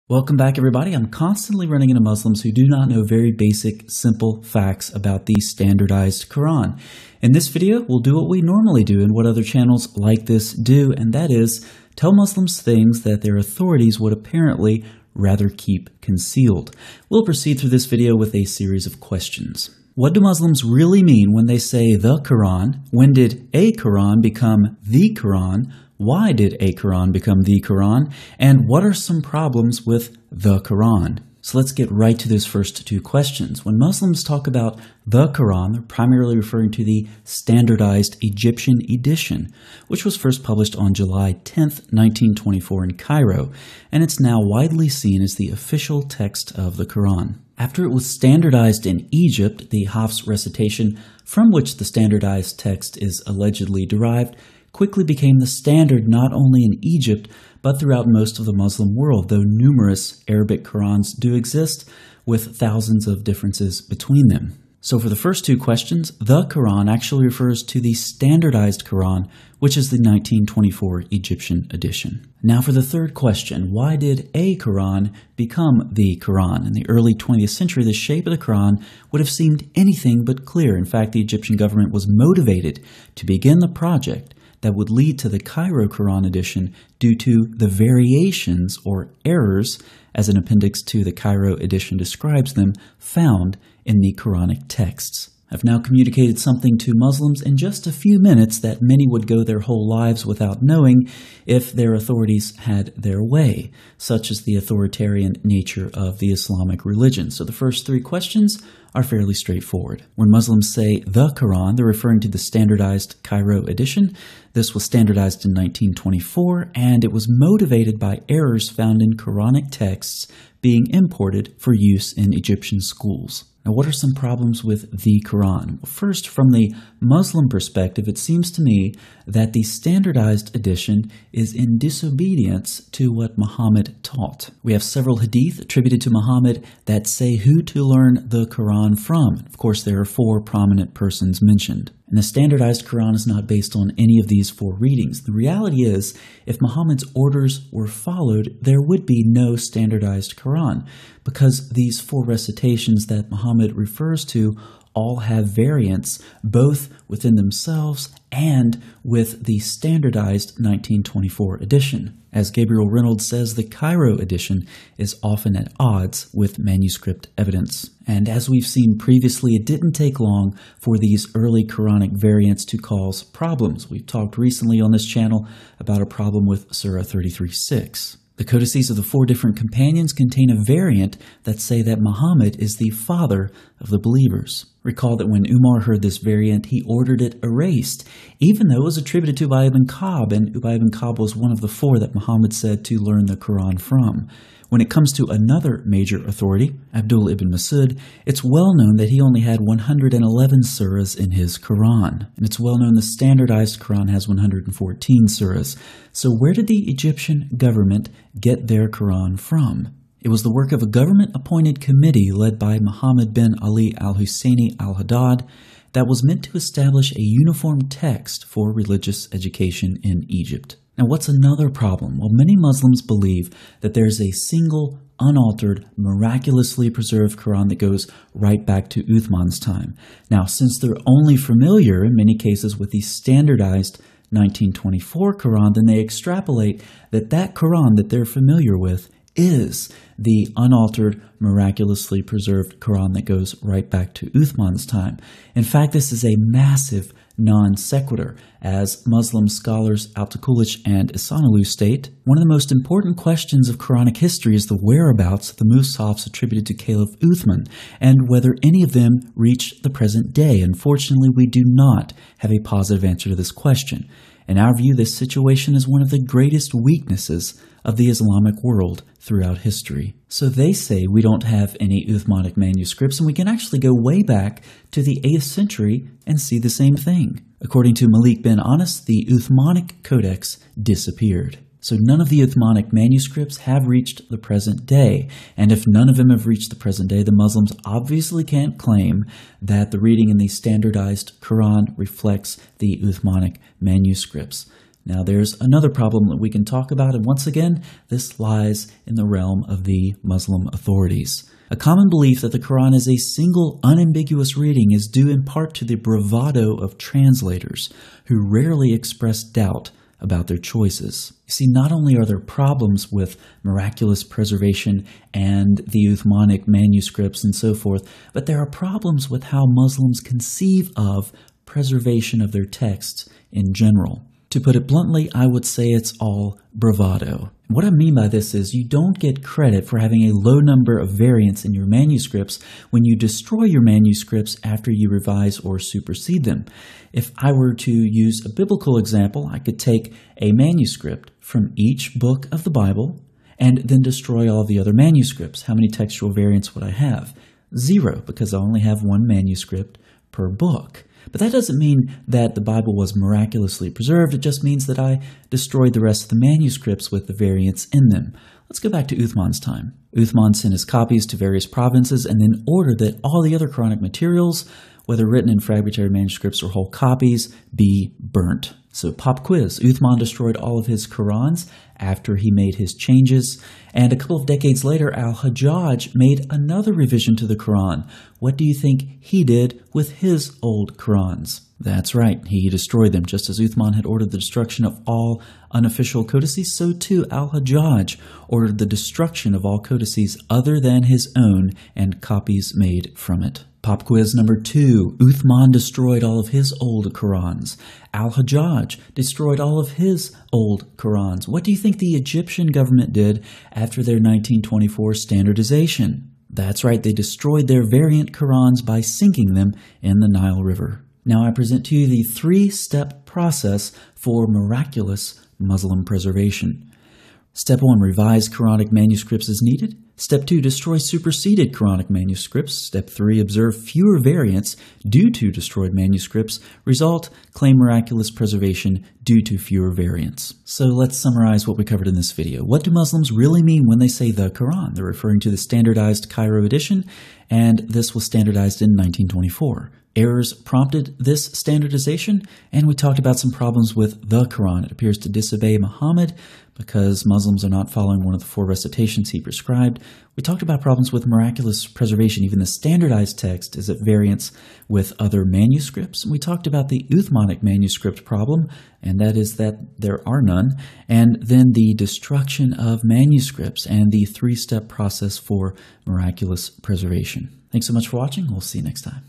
Welcome back, everybody. I'm constantly running into Muslims who do not know very basic, simple facts about the standardized Quran. In this video, we'll do what we normally do and what other channels like this do, and that is tell Muslims things that their authorities would apparently rather keep concealed. We'll proceed through this video with a series of questions. What do Muslims really mean when they say the Quran? When did a Quran become the Quran? Why did a Quran become the Quran? And what are some problems with the Quran? So let's get right to those first two questions. When Muslims talk about the Quran, they're primarily referring to the standardized Egyptian edition, which was first published on July 10th, 1924 in Cairo, and it's now widely seen as the official text of the Quran. After it was standardized in Egypt, the Hafs recitation, from which the standardized text is allegedly derived, quickly became the standard not only in Egypt, but throughout most of the Muslim world, though numerous Arabic Qurans do exist, with thousands of differences between them. So for the first two questions, the Quran actually refers to the standardized Quran, which is the 1924 Egyptian edition. Now for the third question, why did a Quran become the Quran? In the early 20th century, the shape of the Quran would have seemed anything but clear. In fact, the Egyptian government was motivated to begin the project that would lead to the Cairo Quran edition due to the variations or errors, as an appendix to the Cairo edition describes them, found in the Quranic texts. I've now communicated something to Muslims in just a few minutes that many would go their whole lives without knowing if their authorities had their way, such as the authoritarian nature of the Islamic religion. So the first three questions are fairly straightforward. When Muslims say the Quran, they're referring to the standardized Cairo edition. This was standardized in 1924, and it was motivated by errors found in Quranic texts being imported for use in Egyptian schools. Now, what are some problems with the Quran? Well, first, from the Muslim perspective, it seems to me that the standardized edition is in disobedience to what Muhammad taught. We have several hadith attributed to Muhammad that say who to learn the Quran from. Of course, there are four prominent persons mentioned. And the standardized Quran is not based on any of these four readings. The reality is, if Muhammad's orders were followed, there would be no standardized Quran, because these four recitations that Muhammad refers to all have variants, both within themselves and with the standardized 1924 edition. As Gabriel Reynolds says, the Cairo edition is often at odds with manuscript evidence. And as we've seen previously, it didn't take long for these early Quranic variants to cause problems. We've talked recently on this channel about a problem with Surah 33:6. The codices of the four different companions contain a variant that say that Muhammad is the father of the believers. Recall that when Umar heard this variant, he ordered it erased, even though it was attributed to Ubay ibn Ka'b, and Ubay ibn Ka'b was one of the four that Muhammad said to learn the Quran from. When it comes to another major authority, Abdullah ibn Masud, it's well known that he only had 111 surahs in his Quran. And it's well known the standardized Quran has 114 surahs. So where did the Egyptian government get their Quran from? It was the work of a government-appointed committee led by Muhammad bin Ali al-Husseini al-Haddad that was meant to establish a uniform text for religious education in Egypt. Now, what's another problem? Well, many Muslims believe that there's a single, unaltered, miraculously preserved Quran that goes right back to Uthman's time. Now, since they're only familiar, in many cases, with the standardized 1924 Quran, then they extrapolate that that Quran that they're familiar with is the unaltered, miraculously preserved Quran that goes right back to Uthman's time. In fact, this is a massive non sequitur. As Muslim scholars Al-Takulich and Ihsanulu state, one of the most important questions of Quranic history is the whereabouts of the Mus'hafs attributed to Caliph Uthman, and whether any of them reached the present day. Unfortunately, we do not have a positive answer to this question. In our view, this situation is one of the greatest weaknesses of the Islamic world throughout history. So they say we don't have any Uthmanic manuscripts, and we can actually go way back to the 8th century and see the same thing. According to Malik bin Anas, the Uthmanic Codex disappeared. So none of the Uthmanic manuscripts have reached the present day. And if none of them have reached the present day, the Muslims obviously can't claim that the reading in the standardized Quran reflects the Uthmanic manuscripts. Now there's another problem that we can talk about, and once again, this lies in the realm of the Muslim authorities. A common belief that the Quran is a single, unambiguous reading is due in part to the bravado of translators, who rarely express doubt about their choices. You see, not only are there problems with miraculous preservation and the Uthmanic manuscripts and so forth, but there are problems with how Muslims conceive of preservation of their texts in general. To put it bluntly, I would say it's all bravado. What I mean by this is you don't get credit for having a low number of variants in your manuscripts when you destroy your manuscripts after you revise or supersede them. If I were to use a biblical example, I could take a manuscript from each book of the Bible and then destroy all the other manuscripts. How many textual variants would I have? 0, because I only have one manuscript per book. But that doesn't mean that the Bible was miraculously preserved. It just means that I destroyed the rest of the manuscripts with the variants in them. Let's go back to Uthman's time. Uthman sent his copies to various provinces and then ordered that all the other Quranic materials, whether written in fragmentary manuscripts or whole copies, be burnt. So pop quiz, Uthman destroyed all of his Qurans after he made his changes, and a couple of decades later, Al-Hajjaj made another revision to the Quran. What do you think he did with his old Qurans? That's right, he destroyed them. Just as Uthman had ordered the destruction of all unofficial codices, so too Al-Hajjaj ordered the destruction of all codices other than his own and copies made from it. Pop quiz number 2. Uthman destroyed all of his old Qurans. Al-Hajjaj destroyed all of his old Qurans. What do you think the Egyptian government did after their 1924 standardization? That's right, they destroyed their variant Qurans by sinking them in the Nile River. Now I present to you the 3-step process for miraculous Muslim preservation. Step 1, revise Quranic manuscripts as needed. Step 2, destroy superseded Quranic manuscripts. Step 3, observe fewer variants due to destroyed manuscripts. Result, claim miraculous preservation due to fewer variants. So let's summarize what we covered in this video. What do Muslims really mean when they say the Quran? They're referring to the standardized Cairo edition, and this was standardized in 1924. Errors prompted this standardization, and we talked about some problems with the Quran. It appears to disobey Muhammad because Muslims are not following one of the 4 recitations he prescribed. We talked about problems with miraculous preservation. Even the standardized text is at variance with other manuscripts. And we talked about the Uthmanic manuscript problem, and that is that there are none. And then the destruction of manuscripts and the 3-step process for miraculous preservation. Thanks so much for watching. We'll see you next time.